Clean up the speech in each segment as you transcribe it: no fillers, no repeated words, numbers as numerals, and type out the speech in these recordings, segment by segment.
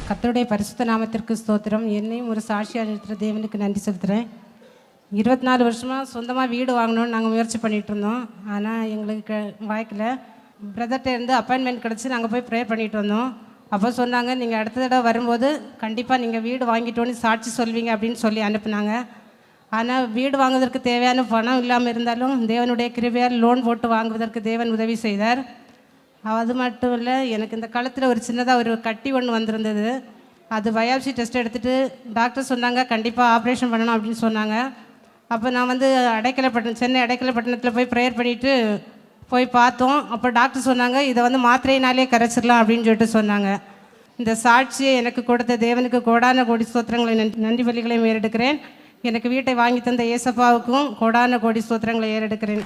கர்த்தருடைய பரிசுத்த நாமத்திற்கு ஸ்தோத்திரம். என்னையும் ஒரு சாட்சியாக நிறுத்துகிற தேவனுக்கு நன்றி செலுத்துகிறேன். 24 வருஷமாக சொந்தமாக வீடு வாங்கணும்னு நாங்கள் முயற்சி பண்ணிகிட்டு இருந்தோம். ஆனால் எங்களுக்கு வாய்க்கல. பிரதர்கிட்ட இருந்து அப்பாயின்மெண்ட் கிடச்சி நாங்கள் போய் ப்ரேயர் பண்ணிகிட்டு வந்தோம். அப்போ சொன்னாங்க, நீங்கள் அடுத்த தடவை வரும்போது கண்டிப்பாக நீங்கள் வீடு வாங்கிட்டோன்னு சாட்சி சொல்வீங்க அப்படின்னு சொல்லி அனுப்புனாங்க. ஆனால் வீடு வாங்குவதற்கு தேவையான பணம் இல்லாமல் இருந்தாலும் தேவனுடைய கிருபையால் லோன் போட்டு வாங்குவதற்கு தேவன் உதவி செய்தார். அது மட்டும் இல்லை, எனக்கு இந்த காலத்தில் ஒரு சின்னதாக ஒரு கட்டி ஒன்று வந்திருந்தது. அது பயாப்சி டெஸ்ட் எடுத்துகிட்டு டாக்டர் சொன்னாங்க கண்டிப்பாக ஆப்ரேஷன் பண்ணணும் அப்படின்னு சொன்னாங்க. அப்போ நான் சென்னை அடைக்கலப்பட்டினத்தில் போய் ப்ரேயர் பண்ணிவிட்டு போய் பார்த்தோம். அப்போ டாக்டர் சொன்னாங்க இதை மாத்திரையினாலே கரைச்சிடலாம் அப்படின்னு சொல்லிட்டு சொன்னாங்க. இந்த சாட்சியை எனக்கு கொடுத்த தேவனுக்கு கோடான கோடி ஸ்தோத்திரங்களை நன்றி பலிகளையும் ஏறெடுக்கிறேன். எனக்கு வீட்டை வாங்கி தந்த ஏசப்பாவுக்கும் கோடான கோடி ஸ்தோத்திரங்களை ஏறெடுக்கிறேன்.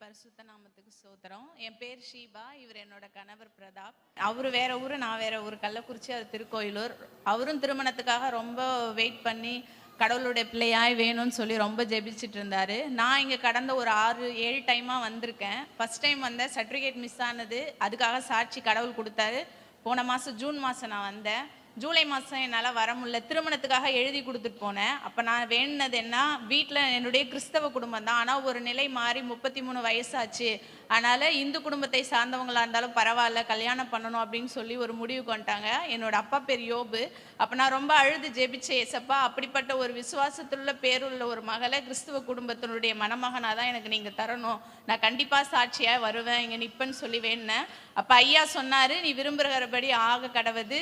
பரிசுத்த நாமத்துக்கு ஸ்தோத்திரம். என் பேர் ஷீபா, இவர் என்னோட கணவர் பிரதாப். அவரு வேற ஊர், நான் வேற ஊர், கள்ளக்குறிச்சி, அவர் திருக்கோயிலூர். அவரும் திருமணத்துக்காக ரொம்ப வெயிட் பண்ணி கடவுளுடைய பிள்ளையாய் வேணும்னு சொல்லி ரொம்ப ஜெபிச்சுட்டு இருந்தாரு. நான் இங்கே கடந்த ஒரு 6-7 டைமாக வந்திருக்கேன். ஃபர்ஸ்ட் டைம் வந்தேன், சர்டிஃபிகேட் மிஸ் ஆனது, அதுக்காக சாட்சி கடவுள் கொடுத்தாரு. போன மாதம் ஜூன் மாதம் நான் வந்தேன். ஜூலை மாதம் என்னால் வர முடியல, திருமணத்துக்காக எழுதி கொடுத்துட்டு போனேன். அப்போ நான் வேணுனது என்ன, வீட்டில் என்னுடைய கிறிஸ்தவ குடும்பம் தான், ஆனால் ஒரு நிலை மாறி 33 வயசாச்சு, அதனால் இந்து குடும்பத்தை சார்ந்தவங்களாக இருந்தாலும் பரவாயில்ல, கல்யாணம் பண்ணணும் அப்படின்னு சொல்லி ஒரு முடிவுக்கு வந்துட்டாங்க. என்னோட அப்பா பேர் யோபு. அப்போ நான் ரொம்ப அழுது ஜெபிச்சேன், ஏசப்பா அப்படிப்பட்ட ஒரு விசுவாசத்துள்ள பேருள்ள ஒரு மகளை கிறிஸ்துவ குடும்பத்தினுடைய மணமகனாக தான் எனக்கு நீங்கள் தரணும், நான் கண்டிப்பாக சாட்சியாக வருவேன், இங்கே நிற்பேன்னு சொல்லி வேணுனேன். அப்போ ஐயா சொன்னார், நீ விரும்புகிறபடி ஆக கடவுது,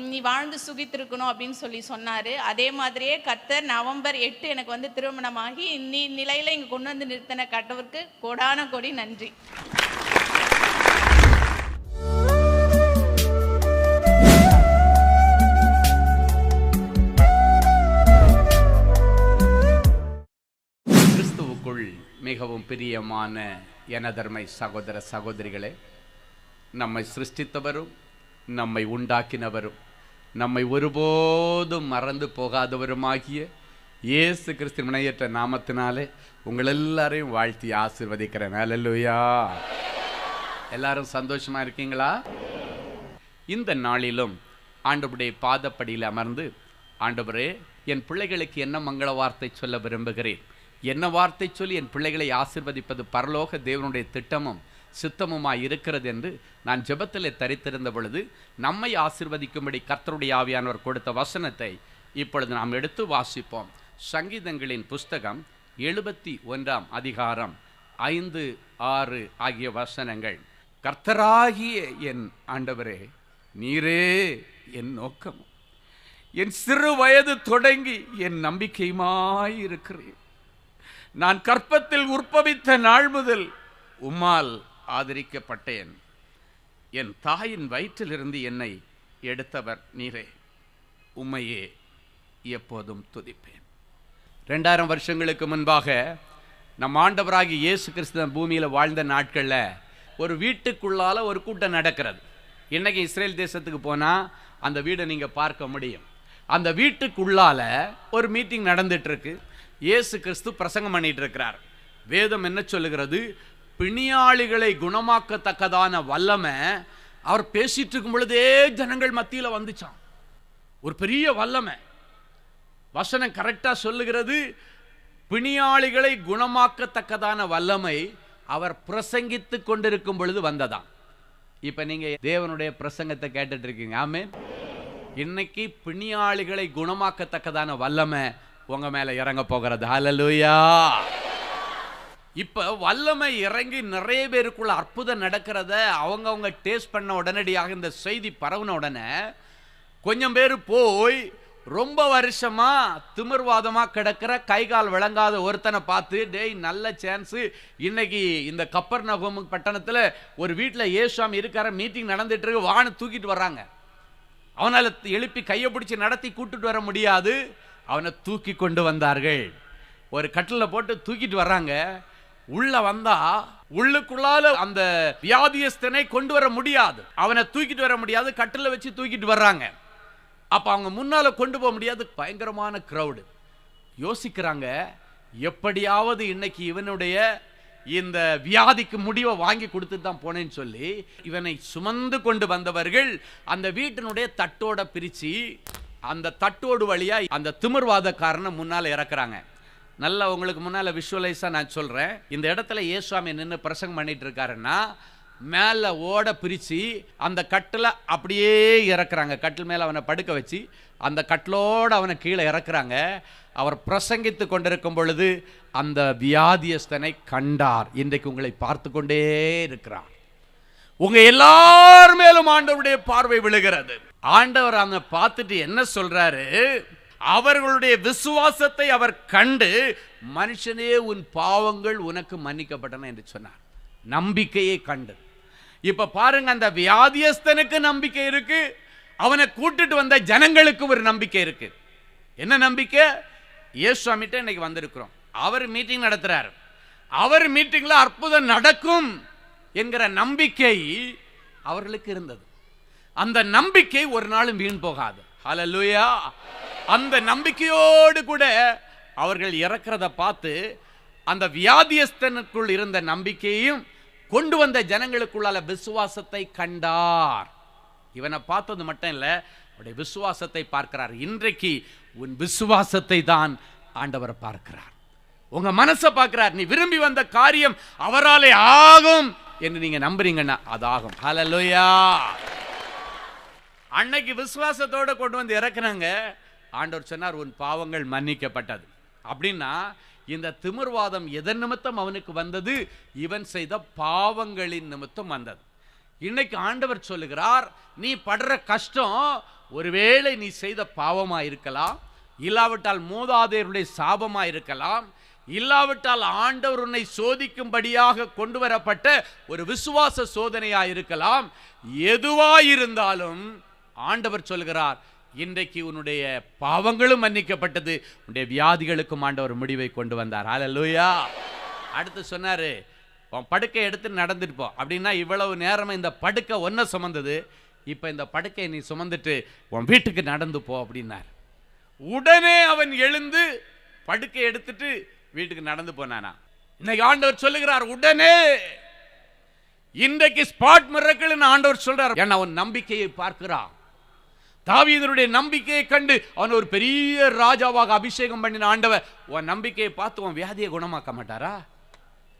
நீ வாழ்ந்து சுகித்திருக்கணும் அப்படின்னு சொல்லி சொன்னார். அதே மாதிரியே கர்த்தர் நவம்பர் 8 எனக்கு திருமணமாகி நிலையில் இங்கே கொண்டு வந்து நிறுத்தின கர்த்தருக்கு கோடான கோடி நன்றி. கிறிஸ்துவுக்குள் மிகவும் பிரியமான எனதர்மை சகோதர சகோதரிகளே, நம்மை சிருஷ்டித்தவரும் நம்மை உண்டாக்கினவரும் நம்மை ஒருபோதும் மறந்து போகாதவருமாகிய இயேசு கிறிஸ்து முனையற்ற நாமத்தினாலே உங்கள் எல்லாரையும் வாழ்த்தி ஆசீர்வதிக்கிறேன். அல்லேலூயா. எல்லாரும் சந்தோஷமா இருக்கீங்களா? இந்த நாளிலும் ஆண்டவருடைய பாதப்படியில் அமர்ந்து, ஆண்டவரே என் பிள்ளைகளுக்கு என்ன மங்கள வார்த்தை சொல்ல விரும்புகிறேன், என்ன வார்த்தை சொல்லி என் பிள்ளைகளை ஆசீர்வதிப்பது பரலோக தேவனுடைய திட்டமும் சித்தமுமாய் இருக்கிறது என்று நான் ஜெபத்திலே தரித்திருந்த பொழுது நம்மை ஆசீர்வதிக்கும்படி கர்த்தருடைய ஆவியானவர் கொடுத்த வசனத்தை இப்பொழுது நாம் எடுத்து வாசிப்போம். சங்கீதங்களின் புஸ்தகம் 71 அதிகாரம் 5-6 ஆகிய வசனங்கள். கர்த்தராகிய என் ஆண்டவரே, நீரே என் நோக்கம், என் சிறு வயது தொடங்கி என் நம்பிக்கையுமாயிருக்கிறேன். நான் கற்பத்தில் உற்பவித்த நாள் முதல் உம்மால் ஆதரிக்கப்பட்டேன். என் தாயின் வயிற்றிலிருந்து என்னை எடுத்தவர் நீரே, உம்மையே எப்போதும் துதிப்பேன். 2000 வருஷங்களுக்கு முன்பாக நம் ஆண்டவராகி இயேசு கிறிஸ்து பூமியில் வாழ்ந்த நாட்களில் ஒரு வீட்டுக்குள்ளால ஒரு கூட்டம் நடக்கிறது. இன்னைக்கு இஸ்ரேல் தேசத்துக்கு போனால் அந்த வீடை நீங்கள் பார்க்க முடியும். அந்த வீட்டுக்குள்ளால ஒரு மீட்டிங் நடந்துட்டு இருக்கு. இயேசு கிறிஸ்து பிரசங்கம் பண்ணிட்டு இருக்கிறார். வேதம் என்ன சொல்லுகிறது, பிணியாளிகளை குணமாக்கத்தக்கதான வல்லமை அவர் பேசிட்டு இருக்கும் பொழுதே ஜனங்கள் மத்தியில் வந்துச்சான். ஒரு பெரிய வல்லமை. வசனம் கரெக்டா சொல்லுகிறது, பிணியாளிகளை குணமாக்கத்தக்கதான வல்லமை அவர் பிரசங்கித்து கொண்டிருக்கும் பொழுது வந்ததாம். இப்ப நீங்க தேவனுடைய பிரசங்கத்தை கேட்டுட்டு இருக்கீங்க. ஆமென். இன்னைக்கு பிணியாளிகளை குணமாக்கத்தக்கதான வல்லமை உங்க மேல இறங்க போகிறது. ஹல்லேலூயா. இப்போ வல்லமை இறங்கி நிறைய பேருக்குள்ள அற்புதம் நடக்கிறத அவங்க டேஸ்ட் பண்ண உடனடியாக இந்த செய்தி பரவுன உடனே கொஞ்சம் பேர் போய் ரொம்ப வருஷமா திமிர்வாதமா கிடக்கிற கை கால் விளங்காத ஒருத்தனை பார்த்து, டேய் நல்ல சான்ஸு, இன்னைக்கு இந்த கப்பர்நகூம் பட்டணத்தில் ஒரு வீட்டில் இயேசுவாமி இருக்கார, மீட்டிங் நடந்துட்டு இருக்கு, வான்னு தூக்கிட்டு வர்றாங்க. அவனால் எழுப்பி கையை பிடிச்சி நடத்தி கூட்டிட்டு வர முடியாது, அவனை தூக்கி கொண்டு வந்தார்கள். ஒரு கட்டில் போட்டு தூக்கிட்டு வர்றாங்க. உள்ள வந்தா உள்ளுக்குள்ளால அந்த வியாதியஸ்தனை கொண்டு வர முடியாது, அவனை தூக்கிட்டு வர முடியாது, கட்டில வச்சு தூக்கிட்டு வர்றாங்க. அப்ப அவங்க முன்னால கொண்டு போக முடியாது, பயங்கரமான கிரவுடு. யோசிக்கிறாங்க, எப்படியாவது இன்னைக்கு இவனுடைய இந்த வியாதிக்கு முடிவை வாங்கி கொடுத்து தான் போனேன்னு சொல்லி இவனை சுமந்து கொண்டு வந்தவர்கள் அந்த வீட்டினுடைய தட்டோட பிரிச்சு அந்த தட்டோடு வழியா அந்த திமிர்வாதக்காரனை முன்னால இறக்குறாங்க. நல்லா உங்களுக்கு முன்னால விஷுவலைஸா நான் சொல்றேன். இந்த இடத்துல இயேசுவாமி நின்று பிரசங்கம் பண்ணிட்டு இருக்காருன்னா மேல ஓட பிரிச்சு அந்த கட்டில் அப்படியே இறக்குறாங்க. கட்டில் மேல அவனை படுக்க வச்சு அந்த கட்டிலோடு அவனை கீழே இறக்குறாங்க. அவர் பிரசங்கித்து கொண்டிருக்கும் பொழுது அந்த வியாதியஸ்தனை கண்டார். இன்றைக்கு உங்களை பார்த்து கொண்டே இருக்கிறார். உங்க எல்லார் மேலும் ஆண்டவருடைய பார்வை விழுகிறது. ஆண்டவர் அந்த பார்த்துட்டு என்ன சொல்றாரு? அவர்களுடைய விசுவாசத்தை அவர் கண்டு, மனுஷனே உன் பாவங்கள் உனக்கு மன்னிக்கப்பட்டன என்று சொன்னார். நம்பிக்கையை கண்டு. இப்ப பாருங்க, அந்த வியாதியஸ்தனுக்கு நம்பிக்கை இருக்கு, அவனை கூட்டிட்டு வந்த ஜனங்களுக்கு ஒரு நம்பிக்கை இருக்கு. என்ன நம்பிக்கை? இயேசுவாமிட்ட இன்னைக்கு வந்திருக்கிறோம், அவர் மீட்டிங் நடத்துறார், அவர் மீட்டிங்ல அற்புதம் நடக்கும் என்கிற நம்பிக்கை அவர்களுக்கு இருந்தது. அந்த நம்பிக்கை ஒரு நாளும் வீண் போகாது. ஹல்லேலூயா. அந்த நம்பிக்கையோடு கூட அவர்கள் இறக்கிறத பார்த்து அந்த வியாதியஸ்தனுக்குள் இருந்த நம்பிக்கையையும் கொண்டு வந்த ஜனங்களுக்குள்ள விசுவாசத்தை கண்டார். இவனை பார்த்தது மட்டும் இல்ல, அவருடைய விசுவாசத்தை பார்க்கிறார். இன்றைக்கு உன் விசுவாசத்தை தான் ஆண்டவர் பார்க்கிறார். உங்க மனசை பார்க்கிறார். நீ விரும்பி வந்த காரியம் அவராலே ஆகும் என்று நீங்க நம்புறீங்கன்னா அது ஆகும். ஹல்லேலூயா. அன்னைக்கு விசுவாசத்தோட கொண்டு வந்து இறக்குனாங்க. ஆண்டவர் சொன்னார், உன் பாவங்கள் மன்னிக்கப்பட்டது. அப்படின்னா இந்த திமிர்வாதம் எதன் நிமித்தம் அவனுக்கு வந்தது? இவன் செய்த பாவங்களின் நிமித்தம் வந்தது. இன்னைக்கு ஆண்டவர் சொல்லுகிறார், நீ படுற கஷ்டம் ஒருவேளை நீ செய்த பாவமா இருக்கலாம், இல்லாவிட்டால் மூதாதையருடைய சாபமா இருக்கலாம், இல்லாவிட்டால் ஆண்டவர் உன்னை சோதிக்கும்படியாக கொண்டு வரப்பட்ட ஒரு விசுவாச சோதனையா இருக்கலாம். எதுவாயிருந்தாலும் ஆண்டவர் சொல்கிறார், இன்றைக்கு உன்னுடைய பாவங்களும் மன்னிக்கப்பட்டது, உன்னுடைய வியாதிகளுக்கும் ஆண்டவர் முடிவை கொண்டு வந்தார். ஹல்லேலூயா. அடுத்து சொன்னாரு, உன் படுக்கை எடுத்து நடந்துட்டு போ. அப்படின்னா இவ்வளவு நேரமா இந்த படுக்கை ஒன்ன சுமந்தது, இப்ப இந்த படுக்கையை நீ சுமந்துட்டு உன் வீட்டுக்கு நடந்து போ அப்படின்னார். உடனே அவன் எழுந்து படுக்கை எடுத்துட்டு வீட்டுக்கு நடந்து போனானா. இன்னைக்கு ஆண்டவர் சொல்லுகிறார், உடனே. இன்றைக்கு ஸ்பாட் மிரக்கிள்னு ஆண்டவர் சொல்றார். ஏன்னா அவன் நம்பிக்கையை பார்க்கிறான். தாவீதுடைய நம்பிக்கையை கண்டு அவன் ஒரு பெரிய ராஜாவாக அபிஷேகம் பண்ணின ஆண்டவர் உன் நம்பிக்கையை பார்த்து உன் வியாதியை குணமாக்க மாட்டாரா?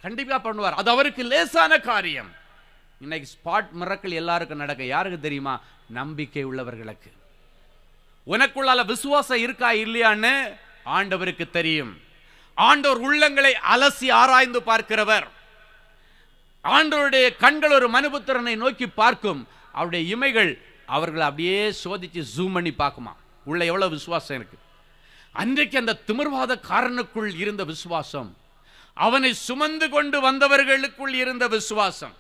கண்டிப்பா பண்ணுவார். அது அவருக்கு லேசான காரியம். இன்னைக்கு ஸ்பாட் மிரக்கிள் எல்லாருக்கும் நடக்க. யாருக்கு தெரியுமா? நம்பிக்கை உள்ளவர்களுக்கு. உனக்குள்ளால விசுவாசம் இருக்கா இல்லையான்னு ஆண்டவருக்கு தெரியும். ஆண்டவர் உள்ளங்களை அலசி ஆராய்ந்து பார்க்கிறவர். ஆண்டவருடைய கண்கள் ஒரு மனுபுத்திரனை நோக்கி பார்க்கும். அவருடைய இமைகள் அவர்களை அப்படியே சோதிச்சு ஜூம் பண்ணி பார்க்குமா, உள்ள எவ்வளவு விசுவாசம் இருக்கு. அன்றைக்கு அந்த திமிர்வாத காரனுக்குள் இருந்த விசுவாசம், அவனை சுமந்து கொண்டு வந்தவர்களுக்குள் இருந்த விசுவாசம்,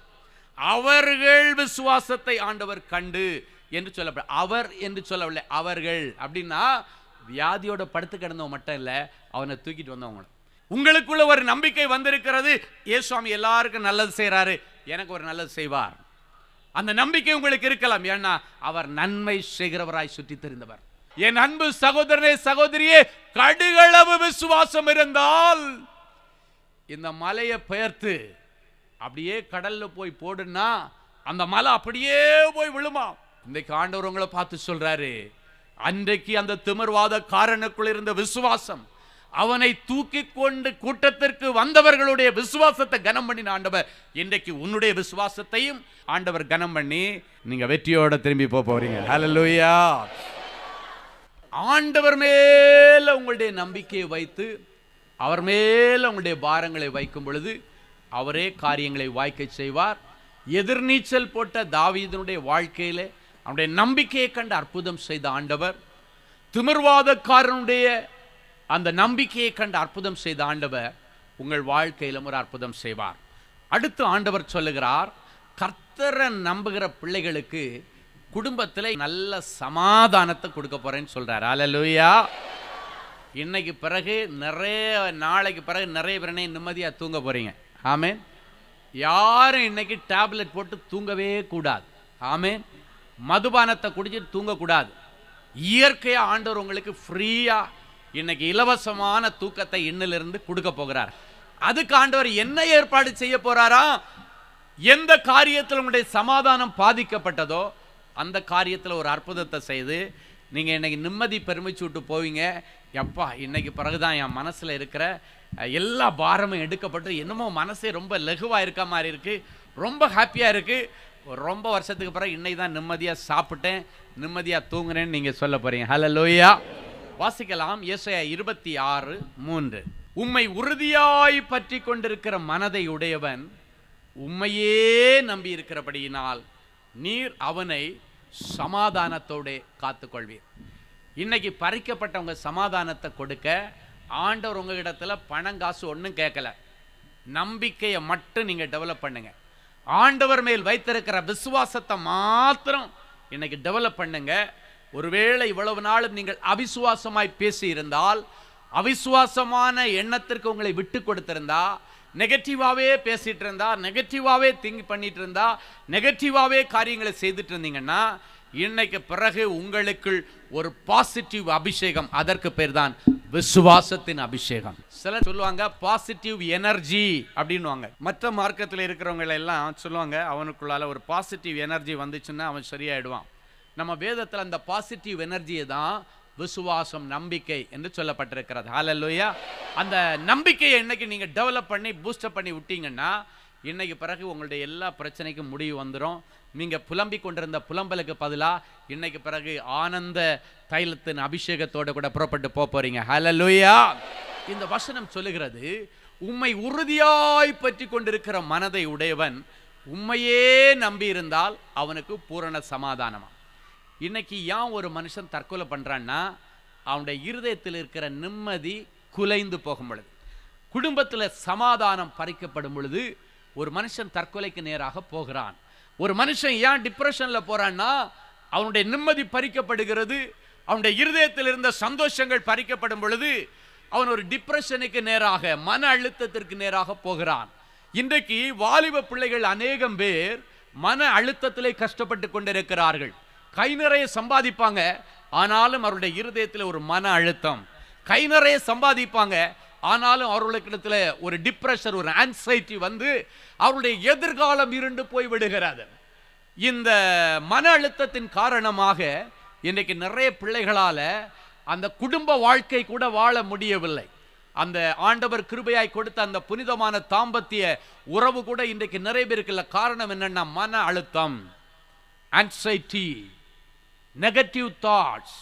அவர்கள் விசுவாசத்தை ஆண்டவர் கண்டு என்று சொல்லப்பட. அவர் என்று சொல்லவில்லை, அவர்கள். அப்படின்னா வியாதியோட படுத்து கிடந்தவங்க மட்டும் இல்ல, அவனை தூக்கிட்டு வந்தவங்க. உங்களுக்குள்ள ஒரு நம்பிக்கை வந்திருக்கிறது, இயேசுவாமி எல்லாருக்கும் நல்லது செய்யறாரு, எனக்கு ஒரு நல்லது செய்வார். அந்த நம்பிக்கை உங்களுக்கு இருக்கலாம். ஏன்னா அவர் நன்மை செய்கிறவராய் சுற்றி தெரிந்தவர். என் அன்பு சகோதரனே சகோதரியே, கடுகளவு விசுவாசம் இருந்தால் இந்த மலையை பெயர்த்து அப்படியே கடல்ல போய் போடுனா அந்த மலை அப்படியே போய் விழுமா. இன்றைக்கு ஆண்டவர் உங்களை பார்த்து சொல்றாரு, அன்றைக்கு அந்த திமிர்வாத காரனுக்குள் இருந்த விசுவாசம், அவனை தூக்கி கொண்டு கூட்டத்திற்கு வந்தவர்களுடைய விசுவாசத்தை கனம் பண்ணின ஆண்டவர், இன்றைக்கு உன்னுடைய விசுவாசத்தையும் ஆண்டவர் கனம் பண்ணி நீங்க வெற்றியோட திரும்பி போறீங்க. ஹல்லேலூயா. ஆண்டவர் மேல உங்களுடைய நம்பிக்கையை வைத்து அவர் மேல உங்களுடைய பாரங்களை வைக்கும் பொழுது அவரே காரியங்களை வாய்க்க செய்வார். எதிர்நீச்சல் போட்ட தாவீதுனுடைய வாழ்க்கையிலே அவனுடைய நம்பிக்கையை கண்டு அற்புதம் செய்த ஆண்டவர், திமிர்வாதக்காரனுடைய அந்த நம்பிக்கையை கண்டு அற்புதம் செய்த ஆண்டவர் உங்கள் வாழ்க்கையிலும் ஒரு அற்புதம் செய்வார். அடுத்து ஆண்டவர் சொல்லுகிறார், கர்த்தரை நம்புகிற பிள்ளைகளுக்கு குடும்பத்தில் நல்ல சமாதானத்தை கொடுக்க போறேன்னு சொல்றார். ஹல்லேலூயா. இன்னைக்கு பிறகு நாளைக்கு பிறகு நிறைய பேர் நிம்மதியா தூங்க போறீங்க. ஆமென். யாரும் இன்னைக்கு டேப்லெட் போட்டு தூங்கவே கூடாது. ஆமென். மதுபானத்தை குடிச்சிட்டு தூங்கக்கூடாது. இயற்கையா ஆண்டவர் உங்களுக்கு ஃப்ரீயா இன்னைக்கு இலவசமான தூக்கத்தை இன்னிலிருந்து கொடுக்க போகிறார். அதுக்கு ஆண்டவர் என்ன ஏற்பாடு செய்ய போறாரா? எந்த காரியத்தில் உங்களுடைய சமாதானம் பாதிக்கப்பட்டதோ அந்த காரியத்தில் ஒரு அற்புதத்தை செய்து நீங்கள் இன்னைக்கு நிம்மதி பெருமிச்சு விட்டு போவீங்க. எப்பா இன்னைக்கு பிறகுதான் என் மனசில் இருக்கிற எல்லா பாரமும் எடுக்கப்பட்டு என்னமோ மனசே ரொம்ப லகுவாக இருக்க மாதிரி இருக்குது, ரொம்ப ஹாப்பியாக இருக்குது. ரொம்ப வருஷத்துக்கு பிறகு இன்னைக்கு தான் நிம்மதியாக சாப்பிட்டேன், நிம்மதியாக தூங்குறேன்னு நீங்கள் சொல்ல போகிறீங்க. ஹல்லேலூயா. வாசிக்கலாம் ஏசாயா 26:3. உம்மை உறுதியாய் பற்றி கொண்டிருக்கிற மனதை உடையவன் உம்மையே நம்பி இருக்கிறபடியினால் நீர் அவனை சமாதானத்தோடு காத்துக்கொள்வீர். இன்னைக்கு பறிக்கப்பட்டவங்க சமாதானத்தை கொடுக்க ஆண்டவர் உங்களிடத்துல பணம் காசு ஒன்றும் கேட்கல. நம்பிக்கையை மட்டும் நீங்கள் டெவலப் பண்ணுங்க. ஆண்டவர் மேல் வைத்திருக்கிற விசுவாசத்தை மாத்திரம் இன்னைக்கு டெவலப் பண்ணுங்க. ஒருவேளை இவ்வளவு நாளும் நீங்கள் அவிசுவாசமாய் பேசி இருந்தால், அவிசுவாசமான எண்ணத்திற்கு உங்களை விட்டு கொடுத்திருந்தா, நெகட்டிவாகவே பேசிட்டு இருந்தா, நெகட்டிவாகவே திங்க் பண்ணிட்டு இருந்தா, நெகட்டிவாகவே காரியங்களை செய்துட்டு இருந்தீங்கன்னா இன்னைக்கு பிறகு உங்களுக்குள் ஒரு பாசிட்டிவ் அபிஷேகம், அதற்கு பேர் தான் விசுவாசத்தின் அபிஷேகம். சிலர் சொல்லுவாங்க பாசிட்டிவ் எனர்ஜி அப்படின்வாங்க. மற்ற மார்க்கத்தில் இருக்கிறவங்க எல்லாம் சொல்லுவாங்க அவனுக்குள்ளால ஒரு பாசிட்டிவ் எனர்ஜி வந்துச்சுன்னா அவன் சரியாயிடுவான். நம்ம வேதத்தில் அந்த பாசிட்டிவ் எனர்ஜியை தான் விசுவாசம், நம்பிக்கை என்று சொல்லப்பட்டிருக்கிறது. ஹல்லேலூயா. அந்த நம்பிக்கையை இன்னைக்கு நீங்கள் டெவலப் பண்ணி பூஸ்டப் பண்ணி விட்டீங்கன்னா இன்னைக்கு பிறகு உங்களுடைய எல்லா பிரச்சனைக்கும் முடிவு வந்துடும். நீங்கள் புலம்பிக் கொண்டிருந்த புலம்பலுக்கு பதிலாக இன்னைக்கு பிறகு ஆனந்த தைலத்தின் அபிஷேகத்தோடு கூட புறப்பட்டு போறீங்க. ஹல்லேலூயா. இந்த வசனம் சொல்லுகிறது, உம்மை உறுதியாய் பற்றி கொண்டிருக்கிற மனதை உடையவன் உம்மையே நம்பி இருந்தால் அவனுக்கு பூரண சமாதானமா. இன்னைக்கு ஏன் ஒரு மனுஷன் தற்கொலை பண்ணுறான்னா அவனுடைய இருதயத்தில் இருக்கிற நிம்மதி குலைந்து போகும் பொழுது, குடும்பத்தில் சமாதானம் பறிக்கப்படும் பொழுது ஒரு மனுஷன் தற்கொலைக்கு நேராக போகிறான். ஒரு மனுஷன் ஏன் டிப்ரெஷனில் போகிறான்னா அவனுடைய நிம்மதி பறிக்கப்படுகிறது, அவனுடைய இருதயத்தில் இருந்த சந்தோஷங்கள் பறிக்கப்படும் பொழுது அவன் ஒரு டிப்ரெஷனுக்கு நேராக, மன அழுத்தத்திற்கு நேராக போகிறான். இன்றைக்கு வாலிப பிள்ளைகள் அநேகம் பேர் மன அழுத்தத்திலே கஷ்டப்பட்டு கொண்டிருக்கிறார்கள். கை நிறைய சம்பாதிப்பாங்க, ஆனாலும் அவருடைய இருதயத்தில் ஒரு மன அழுத்தம். கை நிறைய சம்பாதிப்பாங்க, ஆனாலும் அவர்களுக்கு ஒரு டிப்ரெஷன், ஒரு ஆன்சைட்டி வந்து அவருடைய எதிர்காலம் இருண்டு போய் விடுகிறது. இந்த மன அழுத்தத்தின் காரணமாக இன்றைக்கு நிறைய பிள்ளைகளால் அந்த குடும்ப வாழ்க்கை கூட வாழ முடியவில்லை. அந்த ஆண்டவர் கிருபையாய் கொடுத்த அந்த புனிதமான தாம்பத்திய உறவு கூட இன்றைக்கு நிறைய பேருக்கு இல்லை. காரணம் என்னன்னா மன அழுத்தம், ஆன்சைட்டி, நெகட்டிவ் தாட்ஸ்,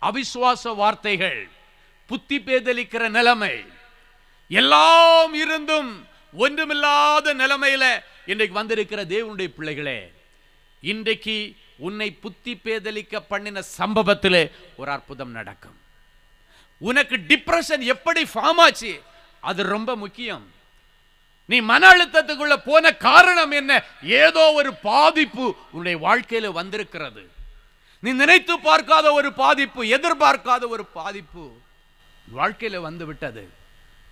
அவிசுவாச வார்த்தைகள், புத்தி பேதலிக்கிற நிலைமை, எல்லாம் இருந்தும் ஒன்றுமில்லாத நிலைமையில இன்றைக்கு வந்திருக்கிற தேவனுடைய பிள்ளைகளே, இன்றைக்கு உன்னை புத்தி பேதலிக்க பண்ணின சம்பவத்திலே ஒரு அற்புதம் நடக்கும். உனக்கு டிப்ரெஷன் எப்படி ஃபார்ம் ஆச்சு அது ரொம்ப முக்கியம். நீ மன அழுத்தத்துக்குள்ள போன காரணம் என்ன? ஏதோ ஒரு பாதிப்பு உன்னுடைய வாழ்க்கையில வந்திருக்கிறது. நீ நினைத்து பார்க்காத ஒரு பாதிப்பு, எதிர்பார்க்காத ஒரு பாதிப்பு வாழ்க்கையில வந்து விட்டது.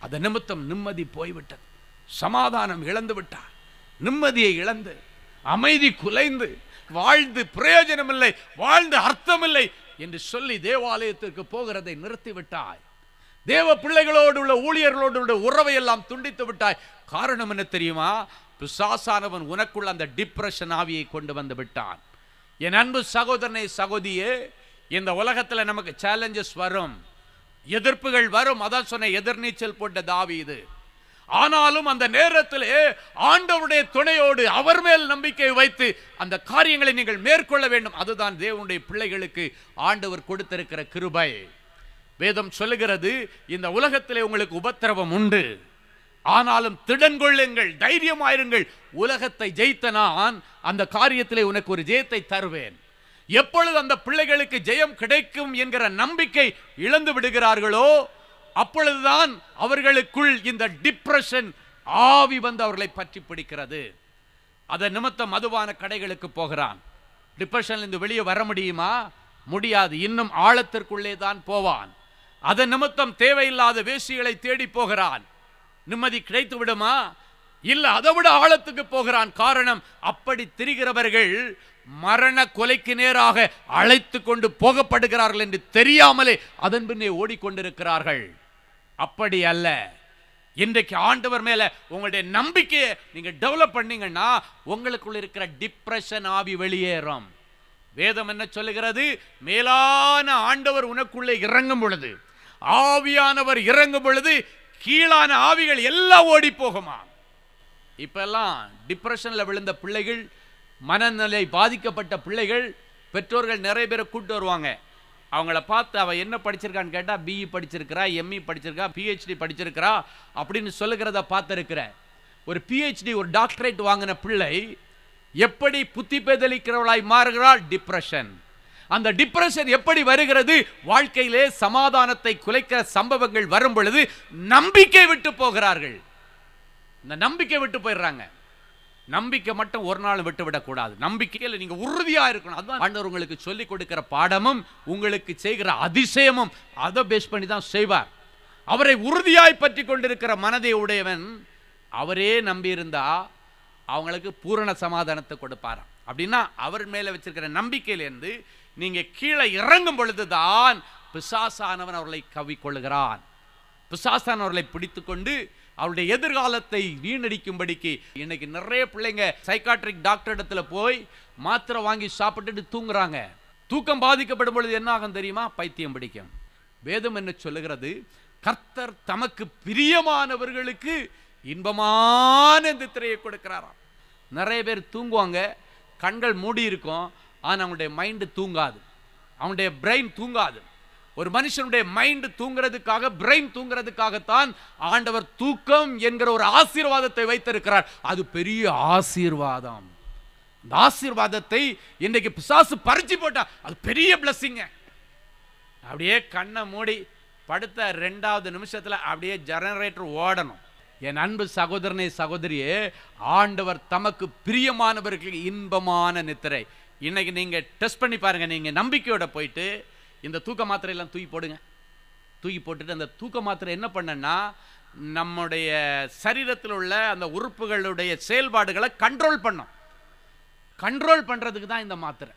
அது நிமித்தம் நிம்மதி போய்விட்டது, சமாதானம் இழந்து விட்டார், நிம்மதியை இழந்து, அமைதி குலைந்து, வாழ்ந்து பிரயோஜனம் இல்லை, வாழ்ந்து அர்த்தமில்லை என்று சொல்லி தேவாலயத்திற்கு போகிறதை நிறுத்திவிட்டாய். தேவ பிள்ளைகளோடு உள்ள ஊழியர்களோடு உள்ள உறவை எல்லாம் துண்டித்து விட்டாய். காரணம் என்ன தெரியுமா? பிசாசானவன் உனக்குள்ள அந்த டிப்ரெஷன் ஆவியை கொண்டு வந்து விட்டான். என் அன்பு சகோதரனை, சகோதரியே, இந்த உலகத்தில் நமக்கு சேலஞ்சஸ் வரும், எதிர்ப்புகள் வரும். அதான் சொன்ன எதிர்நீச்சல் போட்ட தாவீது. ஆனாலும் அந்த நேரத்தில் ஆண்டவருடைய துணையோடு அவர் மேல் நம்பிக்கை வைத்து அந்த காரியங்களை நீங்கள் மேற்கொள்ள வேண்டும். அதுதான் தேவனுடைய பிள்ளைகளுக்கு ஆண்டவர் கொடுத்திருக்கிற கிருபை. வேதம் சொல்லுகிறது, இந்த உலகத்திலே உங்களுக்கு உபத்திரவம் உண்டு, ஆனாலும் திடன் கொள்ளுங்கள், தைரியமாயிருங்கள், உலகத்தை ஜெயித்த நான் அந்த காரியத்திலே உனக்கு ஒரு ஜெயத்தை தருவேன். எப்பொழுது அந்த பிள்ளைகளுக்கு ஜெயம் கிடைக்கும் என்கிற நம்பிக்கை இழந்து விடுகிறார்களோ அப்பொழுதுதான் அவர்களுக்குள் இந்த டிப்ரெஷன் ஆவி வந்து அவர்களை பற்றி பிடிக்கிறது. அதன் நிமித்தம் மதுபான கடைகளுக்கு போகிறான். டிப்ரெஷன்லேருந்து வெளியே வர முடியுமா? முடியாது. இன்னும் ஆழத்திற்குள்ளே தான் போவான். அதன் நிமித்தம் தேவையில்லாத வேசிகளை தேடி போகிறான். நிம்மதி கிடைத்து விடுமா? இல்ல, அதை விட ஆழத்துக்கு போகிறான். காரணம், அப்படி திரிகிறவர்கள் மரண கொலைக்கு நேராக அழைத்து கொண்டு போகப்படுகிறார்கள் என்று தெரியாமலே அதன் பின்னே ஓடிக்கொண்டிருக்கிறார்கள். அப்படி அல்ல. இன்றைக்கு ஆண்டவர் மேல உங்களுடைய நம்பிக்கையை நீங்க டெவலப் பண்ணீங்கன்னா உங்களுக்குள்ள இருக்கிற டிப்ரெஷன் ஆவி வெளியேறும். வேதம் என்ன சொல்லுகிறது? மேலான ஆண்டவர் உனக்குள்ளே இறங்கும் பொழுது, ஆவியானவர் இறங்கும் பொழுது கீழான ஆவிகள் எல்லாம் ஓடி போகுமா. இப்பெல்லாம் டிப்ரெஷன்ல விழுந்த பிள்ளைகள், மனநிலை பாதிக்கப்பட்ட பிள்ளைகள், பெற்றோர்கள் நிறைய பேரை கூட்டு வருவாங்க. அவங்கள பார்த்து அவ என்ன படிச்சிருக்கான்னு கேட்டா பிஇ படிச்சிருக்கிறா, எம்இ படிச்சிருக்கா, பிஹெச்டி படிச்சிருக்கிறா அப்படின்னு சொல்லுகிறத பார்த்திருக்கிறேன். ஒரு பிஹெச்டி, ஒரு டாக்டரேட் வாங்கின பிள்ளை எப்படி புத்தி பேதலிக்கிறவளாய் மாறுகிறாள்? டிப்ரெஷன். அந்த டிப்ரெஷன் எப்படி வருகிறது? வாழ்க்கையிலே சமாதானத்தை குலைக்கிற சம்பவங்கள் வரும் பொழுது நம்பிக்கை விட்டு போகிறார்கள். இந்த நம்பிக்கை விட்டு போயிடுறாங்க. நம்பிக்கை மட்டும் ஒரு நாள் விட்டு விடக்கூடாது. நம்பிக்கையில் நீங்க உறுதியா இருக்கணும். அதுதான் ஆண்டவர் உங்களுக்கு சொல்லிக் கொடுக்கிற பாடமும் உங்களுக்கு செய்கிற அதிசயமும் அதை பேஸ் பண்ணி தான் செய்வார். அவரை உறுதியாய் பற்றி கொண்டிருக்கிற மனதை உடையவன் அவரே நம்பி இருந்தா அவங்களுக்கு பூரண சமாதானத்தை கொடுப்பாராம். அப்படின்னா அவர் மேல வச்சிருக்கிற நம்பிக்கையிலிருந்து நீங்க கீழே இறங்கும் பொழுதுதான் பிசாசானவன் அவர்களை கவிக்கொள்ளுகிறான். பிசாசானவர்களை பிடித்து கொண்டு அவருடைய எதிர்காலத்தை வீணடிக்கும்படிக்கு இன்னைக்கு நிறைய பிள்ளைங்க சைக்காட்ரிக் டாக்டர் இடத்துல போய் மாத்திரை வாங்கி சாப்பிட்டுட்டு தூங்குறாங்க. தூக்கம் பாதிக்கப்படும் பொழுது என்ன ஆகும் தெரியுமா? பைத்தியம் பிடிக்கும். வேதம் என்ன சொல்லுகிறது? கர்த்தர் தமக்கு பிரியமானவர்களுக்கு இன்பமான நித்திரையை கொடுக்கிறாராம். நிறைய பேர் தூங்குவாங்க, கண்கள் மூடி இருக்கும், ஆனால் அவனுடைய மைண்டு தூங்காது, அவனுடைய பிரெயின் தூங்காது. ஒரு மனுஷனுடைய மைண்ட் தூங்குறதுக்காக, பிரெயின் தூங்குறதுக்காகத்தான் ஆண்டவர் தூக்கம் என்கிற ஒரு ஆசீர்வாதத்தை வைத்திருக்கிறார். அது பெரிய ஆசீர்வாதம். அந்த ஆசீர்வாதத்தை இன்றைக்கு பிசாசு பறிச்சு போட்டா அது பெரிய பிளஸிங்க. அப்படியே கண்ணை மூடி படுத்த 2வது நிமிஷத்துல அப்படியே ஜெனரேட்டர் ஓடணும். என் அன்பு சகோதரனே, சகோதரியே, ஆண்டவர் தமக்கு பிரியமானவர்களுக்கு இன்பமான நித்திரை. இன்னைக்கு நீங்க டெஸ்ட் பண்ணி பாருங்க. நீங்க நம்பிக்கையோட போயிட்டு இந்த தூக்க மாத்திரை எல்லாம் தூக்கி போடுங்க. தூக்கி போட்டுட்டு அந்த தூக்க மாத்திரை என்ன பண்ணனா நம்முடைய சரீரத்தில் உள்ள அந்த உறுப்புகளுடைய செயல்பாடுகளை கண்ட்ரோல் பண்ணும். கண்ட்ரோல் பண்றதுக்கு தான் இந்த மாத்திரை,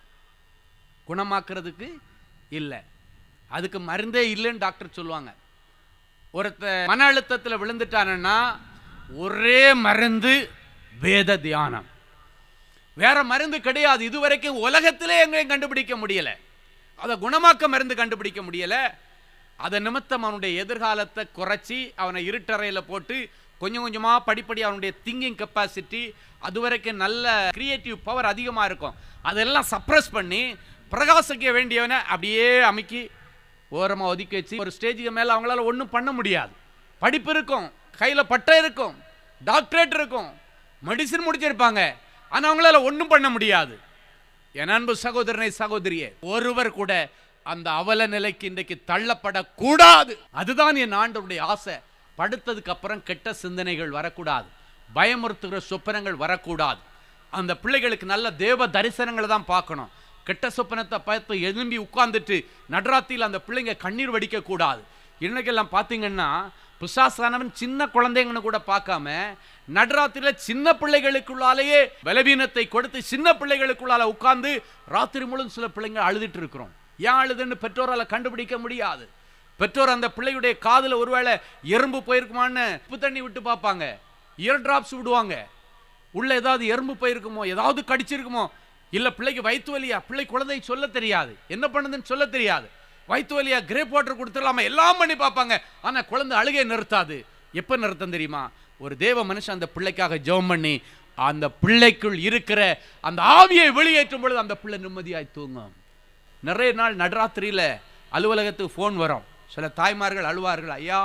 குணமாக்குறதுக்கு இல்லை. அதுக்கு மருந்தே இல்லைன்னு டாக்டர் சொல்லுவாங்க. ஒருத்த மன அழுத்தத்தில் விழுந்துட்டானா ஒரே மருந்து வேத தியானம். வேற மருந்து கிடையாது. இதுவரைக்கும் உலகத்திலே எங்கேயும் கண்டுபிடிக்க முடியல. அதை குணமாக்க மருந்து கண்டுபிடிக்க முடியல. அதை நிமித்தம் அவனுடைய எதிர்காலத்தை குறைச்சி அவனை இருட்டறையில் போட்டு கொஞ்சம் கொஞ்சமாக படிப்படி அவனுடைய திங்கிங் கெப்பாசிட்டி, அதுவரைக்கும் நல்ல கிரியேட்டிவ் பவர் அதிகமாக இருக்கும், அதெல்லாம் சப்ரஸ் பண்ணி பிரகாசிக்க வேண்டியவனை அப்படியே அமுக்கி ஓரமாக ஒதுக்கி வச்சு ஒரு ஸ்டேஜுக்கு மேலே அவங்களால ஒன்றும் பண்ண முடியாது. படிப்பு இருக்கும், கையில் பட்டை இருக்கும், டாக்டரேட் இருக்கும், மெடிசின் முடிச்சிருப்பாங்க, ஆனால் அவங்களால ஒன்றும் பண்ண முடியாது. என் அன்பு சகோதரனை, சகோதரியே, ஒருவர் கூட அந்த அவல நிலைக்கு இன்றைக்கு தள்ளப்படக்கூடாது. அதுதான் என் ஆண்டவருடைய ஆசை. படுத்ததுக்கு அப்புறம் கெட்ட சிந்தனைகள் வரக்கூடாது, பயமுறுத்துகிற சொப்பனங்கள் வரக்கூடாது. அந்த பிள்ளைகளுக்கு நல்ல தேவ தரிசனங்களை தான் பார்க்கணும். கெட்ட சொப்பனத்தை பார்த்து எழும்பி உட்கார்ந்துட்டு நடுராத்திரியில் அந்த பிள்ளைங்க கண்ணீர் வடிக்க கூடாது. இன்னைக்கெல்லாம் பார்த்தீங்கன்னா பிசாசானவன் சின்ன குழந்தைங்கன்னு கூட பார்க்காம நடுராத்திரியில் சின்ன பிள்ளைகளுக்குள்ளாலேயே பலவீனத்தை கொடுத்து சின்ன பிள்ளைகளுக்குள்ளால உட்கார்ந்து ராத்திரி முழுவதும் சில பிள்ளைங்க அழுதுட்டு இருக்கிறோம். ஏன் அழுதுன்னு பெற்றோரால் கண்டுபிடிக்க முடியாது. பெற்றோர் அந்த பிள்ளையுடைய காதில் ஒருவேளை எறும்பு போயிருக்குமான்னு உப்பு தண்ணி விட்டு பார்ப்பாங்க, இயர் டிராப்ஸ் விடுவாங்க. உள்ள ஏதாவது எறும்பு போயிருக்குமோ, ஏதாவது கடிச்சிருக்குமோ, இல்லை பிள்ளைக்கு வயிற்று வலியா, பிள்ளை குழந்தை சொல்ல தெரியாது, என்ன பண்ணுதுன்னு சொல்ல தெரியாது, வயிற்று வலியா கிரேப் வாட்டர் கொடுத்துடலாமா, எல்லாம் பண்ணி பார்ப்பாங்க. ஆனால் குழந்தை அழுகை நிறுத்தாது. எப்போ நிறுத்தம் தெரியுமா? ஒரு தேவ மனுஷன் அந்த பிள்ளைக்காக ஜெபம் பண்ணி அந்த பிள்ளைக்குள் இருக்கிற அந்த ஆவியை வெளியேற்றும் பொழுது அந்த பிள்ளை நிம்மதியாய் தூங்கும். நிறைய நாள் நடுராத்திரியில் அலுவலகத்துக்கு ஃபோன் வரும். சில தாய்மார்கள் அழுவார்கள், ஐயா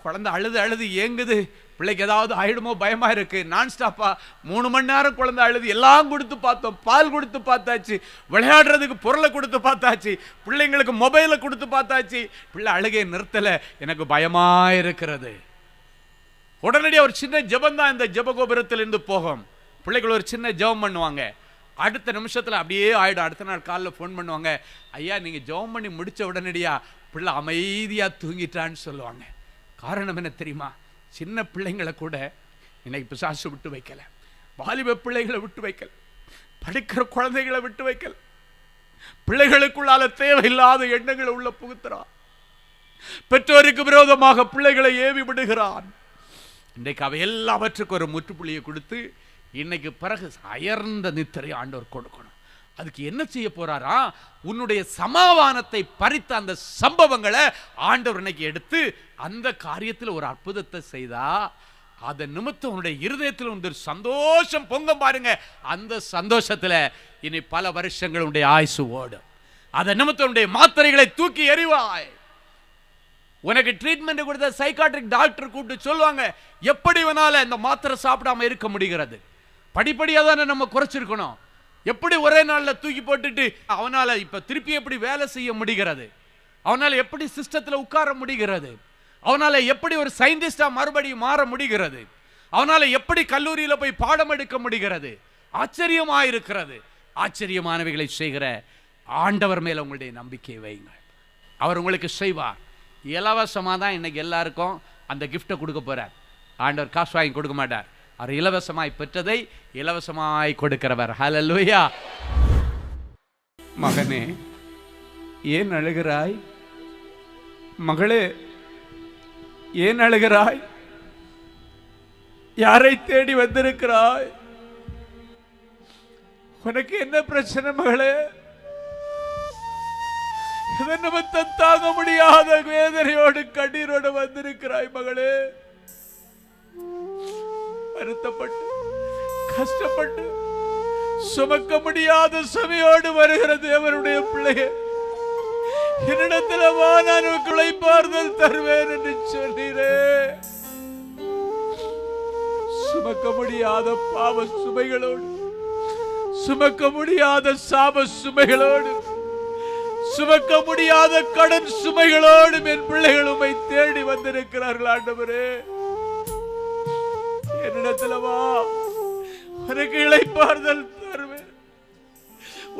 குழந்தை அழுது அழுது ஏங்குது, பிள்ளைக்கு ஏதாவது ஆயிடுமோ பயமா இருக்கு. நான் ஸ்டாப்பா 3 மணி நேரம் குழந்தை அழுது, எல்லாம் கொடுத்து பார்த்தோம், பால் கொடுத்து பார்த்தாச்சு, விளையாடுறதுக்கு பொருளை கொடுத்து பார்த்தாச்சு, பிள்ளைங்களுக்கு மொபைலை கொடுத்து பார்த்தாச்சு, பிள்ளை அழுகையை நிறுத்தலை, எனக்கு பயமா இருக்கிறது. உடனடியாக ஒரு சின்ன ஜெபம் தான் இந்த ஜெப கோபுரத்தில் இருந்து போகும். பிள்ளைகள் ஒரு சின்ன ஜெபம் பண்ணுவாங்க, அடுத்த நிமிஷத்தில் அப்படியே ஆயிடும். அடுத்த நாள் காலையில் ஃபோன் பண்ணுவாங்க, ஐயா நீங்கள் ஜெபம் பண்ணி முடிச்ச உடனடியா பிள்ளை அமைதியாக தூங்கிட்டான்னு சொல்லுவாங்க. காரணம் என்ன தெரியுமா? சின்ன பிள்ளைங்களை கூட இன்னைக்கு பிசாசு விட்டு வைக்கல, வாலிப பிள்ளைகளை விட்டு வைக்கல, படிக்கிற குழந்தைகளை விட்டு வைக்கல, பிள்ளைகளுக்குள்ளால தேவையில்லாத எண்ணங்களை உள்ள புகுத்துறான். பெற்றோருக்கு விரோதமாக பிள்ளைகளை ஏவி விடுகிறான். இன்றைக்கு அவை எல்லாவற்றுக்கும் ஒரு முற்றுப்புள்ளியை கொடுத்து இன்னைக்கு பிறகு அயர்ந்த நித்திரை ஆண்டவர் கொடுக்கணும். அதுக்கு என்ன செய்ய போறாரா? உன்னுடைய சமாதானத்தை பறித்த அந்த சம்பவங்களை ஆண்டவர் இன்னைக்கு எடுத்து அந்த காரியத்தில் ஒரு அற்புதத்தை செய்தா, அதன் நிமித்தம் உன்னுடைய இருதயத்தில் ஒரு சந்தோஷம் பொங்க பாருங்க. அந்த சந்தோஷத்தில் இனி பல வருஷங்கள் உன்னுடைய ஆயுசு ஓடும். அதன் நிமித்தம் உன்னுடைய மாத்திரைகளை தூக்கி எறிவாய். உனக்கு ட்ரீட்மெண்ட் கொடுத்த சைக்காட்ரிக் டாக்டர் கூப்பிட்டு சொல்லுவாங்க, எப்படி வேணாலும் இந்த மாத்திரை சாப்பிடாம இருக்க முடிகிறது. படிப்படியாக தானே நம்ம குறைச்சிருக்கணும். எப்படி ஒரே நாளில் தூக்கி போட்டுட்டு அவனால் இப்போ திருப்பி எப்படி வேலை செய்ய முடிகிறது? அவனால் எப்படி சிஸ்டத்தில் உட்கார முடிகிறது? அவனால் எப்படி ஒரு சயின்டிஸ்டாக மறுபடியும் மாற முடிகிறது? அவனால் எப்படி கல்லூரியில் போய் பாடம் எடுக்க முடிகிறது? ஆச்சரியமாக இருக்கிறது. ஆச்சரியமானவைகளை செய்கிற ஆண்டவர் மேலே உங்களுடைய நம்பிக்கையை வையுங்கள். அவர் உங்களுக்கு செய்வார். இலவசமாக தான் இன்னைக்கு எல்லாருக்கும் அந்த கிஃப்டை கொடுக்க போகிறார். ஆண்டவர் காசு வாங்கி கொடுக்க மாட்டார். அவர் இலவசமாய் பெற்றதை இலவசமாய் கொடுக்கிறவர். ஹல்லேலூயா. மகனே, ஏன் அழுகிறாய்? மகளே, ஏன் அழுகிறாய்? யாரை தேடி வந்திருக்கிறாய்? உனக்கு என்ன பிரச்சனை மகளே? இதன் நிமித்தம் தாங்க முடியாத வேதனையோடு கண்ணீரோடு வந்திருக்கிறாய் மகளே. வருத்தப்பட்டு கஷ்டப்பட்டு சுமக்க முடியாத சுமையோடு வருகிற தேவனுடைய பிள்ளையே, என்னிடத்தில் வா, நான் இளைப்பாறுதல் தருவேன் என்று சொன்னீரே. சுமக்க முடியாத பாவ சுமைகளோடு, சுமக்க முடியாத சாப சுமைகளோடு, சுமக்க முடியாத கடன் சுமைகளோடு என் பிள்ளைகள் உம்மை தேடி வந்திருக்கிறார்கள். ஆண்டவரே, என்னிடத்தில் வா, உனக்கு இளைப்பாறுதல் தருவேன்,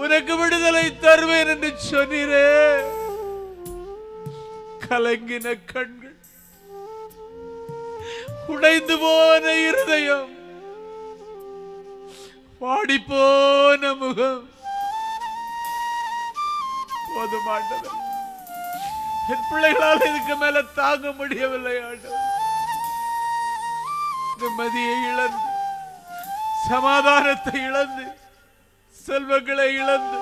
உனக்கு விடுதலை தருவேன் என்று சொன்னீரே. கலங்கின கண்கள், உடைந்து போன இருதயம், வாடி போன முகம் போதுமாண்டவர். என் பிள்ளைகளால் இதுக்கு மேல தாங்க முடியவில்லை ஆண்டவர். நிம்மதியை இழந்து, சமாதானத்தை இழந்து, செல்வங்களை இழந்து,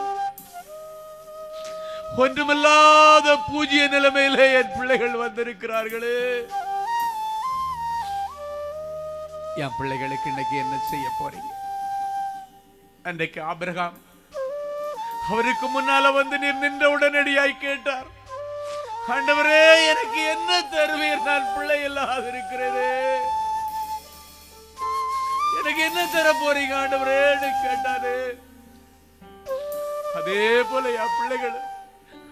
ஒன்றுமில்லாத பூஜ்ய நிலைமையிலே என் பிள்ளைகள் வந்திருக்கிறார்களே. என் பிள்ளைகளுக்கு இன்னைக்கு என்ன செய்ய போறீங்க? அன்றைக்கு ஆபிரகாம் அவருக்கு முன்னால வந்து நீர் நின்ற உடனடியாய் கேட்டார், ஆண்டவரே, எனக்கு என்ன தருவீர்? நான் பிள்ளை இல்லாத இருக்கிறேனே, எனக்கு என்ன தர போறீங்க ஆண்டவரே கேட்டாரு. அதே போல என் பிள்ளைகள்,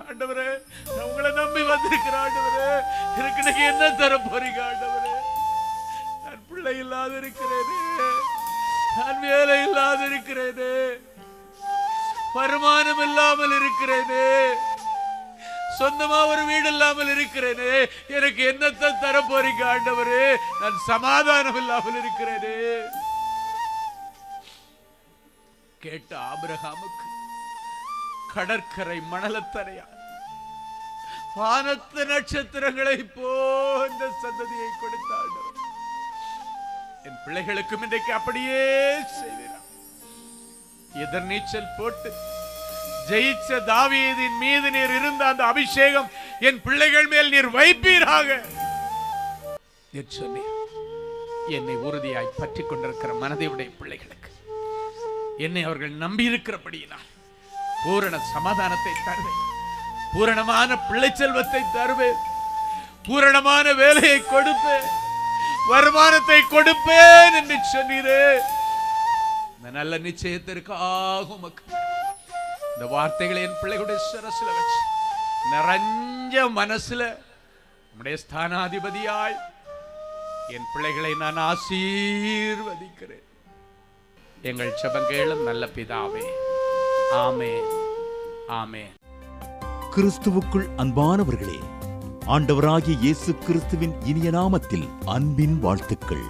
ஆண்டவரே, நான் உங்களை நம்பி வந்திருக்கிறேன் ஆண்டவரே, எனக்கு இன்னைக்கு என்ன தர போறீங்க ஆண்டவரே? நான் பிள்ளை இல்லாத இருக்கிறேனே, நான் வேலை இல்லாத இருக்கிறேனே, வருமானம் இல்லாமல் இருக்கிறேனே, சொந்தமா ஒரு வீடு இல்லாமல் இருக்கிறேனே, எனக்கு என்னத்தை தர போறீங்க ஆண்டவரே? நான் சமாதானம் இல்லாமல் இருக்கிறேனே. கேட்ட ஆபிரகாமுக்கு கடற்கரை மணலத்தரையா வானத்து நட்சத்திரங்களை போன்ற சந்ததியை கொடுத்த ஆண்டவர் என் பிள்ளைகளுக்கும் இன்றைக்கு அப்படியே செய்கிறார். எதிர்நீச்சல் போட்டு ஜெயிச்ச தாவீதின் மீது நீர் இருந்த அந்த அபிஷேகம் என் பிள்ளைகள் மேல் நீர் வைப்பீராக சொன்னீர். என்னை உறுதியாய் பற்றி கொண்டிருக்கிற மனதையுடைய பிள்ளைகளுக்கு என்னை அவர்கள் நம்பி இருக்கிறபடியினால் பூரண சமாதானத்தை தருவேன், பூரணமான பிள்ளை செல்வத்தை தருவேன், பூரணமான வேலையை கொடுப்பேன், வருமானத்தை கொடுப்பேன் என்று சொன்னீரே. இந்த நல்ல நிச்சயத்திற்காக உமக்கு இந்த வார்த்தைகளை என் பிள்ளைகளுடைய சிரசுல வச்சு நிறைஞ்ச மனசுல உம்முடைய ஸ்தானாதிபதியாய் என் பிள்ளைகளை நான் ஆசீர்வதிக்கிறேன். எங்கள் ஜெபங்களும் நல்ல பிதாவே, ஆமென், ஆமென். கிறிஸ்துவுக்குள் அன்பானவர்களே, ஆண்டவராகிய இயேசு கிறிஸ்துவின் இனிய நாமத்தில் அன்பின் வாழ்த்துக்கள்.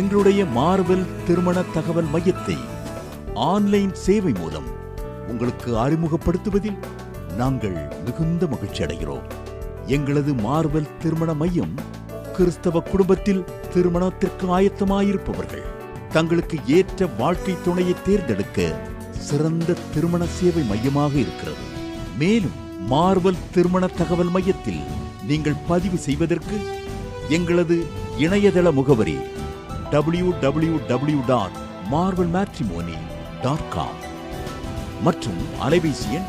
எங்களுடைய மார்வெல் திருமண தகவல் மையத்தை ஆன்லைன் சேவை மூலம் உங்களுக்கு அறிமுகப்படுத்துவதில் நாங்கள் மிகுந்த மகிழ்ச்சி அடைகிறோம். எங்களது மார்வெல் திருமண மையம் கிறிஸ்தவ குடும்பத்தில் திருமணத்திற்கு ஆயத்தமாயிருப்பவர்கள் தங்களுக்கு ஏற்ற வாழ்க்கை துணையை தேர்ந்தெடுக்க சிறந்த திருமண சேவை மையமாக இருக்கிறது. மேலும் மார்வெல் திருமண தகவல் மையத்தில் நீங்கள் பதிவு செய்வதற்கு எங்களது இணையதள முகவரி www.marvelmatrimony.com மற்றும் அலைபேசி எண்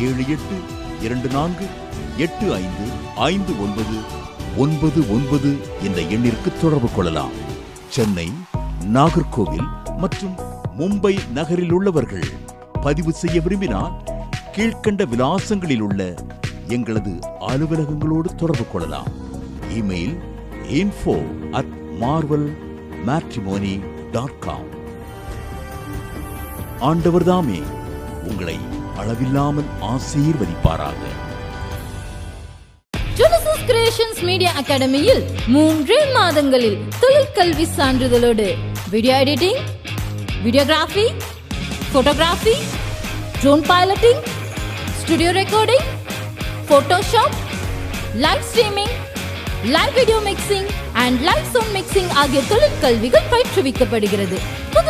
7824855999 என்ற எண்ணிற்கு தொடர்பு கொள்ளலாம். சென்னை, நாகர்கோவில் மற்றும் மும்பை நகரில் உள்ளவர்கள் பதிவு செய்ய விரும்பினால் கீழ்கண்ட விலாசங்களில் உள்ள எங்களது அலுவலகங்களோடு தொடர்பு கொள்ளலாம். Email info@marvelmatrimony.com. ஆண்டவர் தாமே உங்களை அளவில்லாமல் ஆசீர்வதிப்பாராக. ஜெனசிஸ் கிரியேஷன்ஸ் மீடியா அகாடமியில் 3 மாதங்களில் தொழிற்கல்வி சான்றிதழோடு video editing, videography, photography, drone piloting, studio recording, Photoshop, live streaming, live video mixing and live sound mixing ஆகிய தொழிற்கல்விகள் பயிற்றுவிக்கப்படுகிறது.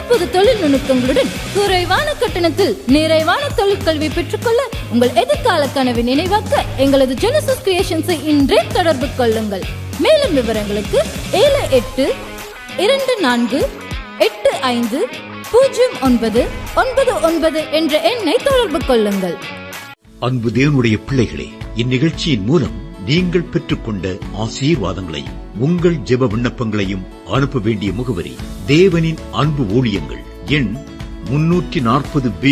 புது தொழில் நுணுக்கங்களுடன் குறைவான கட்டணத்தில் நிறைவான தொழிற்கல்வி பெற்றுக்கொள்ள உங்கள் எதிர்கால கனவை நினைவாக்க எங்களது ஜெனசிஸ் கிரியேஷன்ஸை இன்றே தொடர்பு கொள்ளுங்கள். மேலும் விவரங்களுக்கு 7824850999 என்ற எண்ணை தொடர்பு கொள்ளுங்கள். அன்பு தேவனுடைய பிள்ளைகளே, இந்நிகழ்ச்சியின் மூலம் நீங்கள் பெற்றுக்கொண்ட ஆசீர்வாதங்களை உங்கள் ஜெப விண்ணப்பங்களையும் அனுப்ப வேண்டிய முகவரி தேவனின் அன்பு ஊழியங்கள், எண் 340B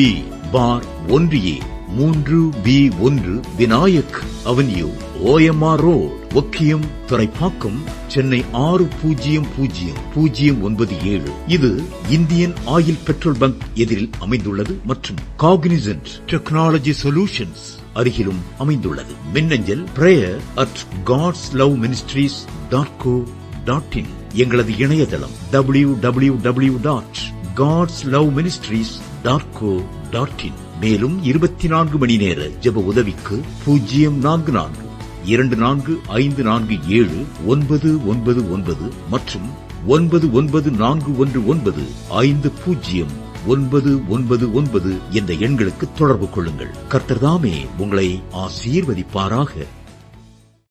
பார் 1A 3B1 Vinayak avenue, OMR road, Okkiyam, Thoraipakkam, Chennai 600097. இது இந்தியன் ஆயில் பெட்ரோல் பங்க் எதிரில் அமைந்துள்ளது மற்றும் காக்னிசன்ட் டெக்னாலஜி சொல்யூஷன்ஸ் அருகிலும் அமைந்துள்ளது. மின்னஞ்சல் prayer@godsloveministries.co.in. எங்களது இணையதளம் www.godsloveministries.co.in. மேலும் 24 மணி நேர ஜெப உதவிக்கு 04454479999 மற்றும் 9941950999 என்ற எண்களுக்கு தொடர்பு கொள்ளுங்கள். கர்த்தர் தாமே உங்களை ஆசீர்வதிப்பாராக.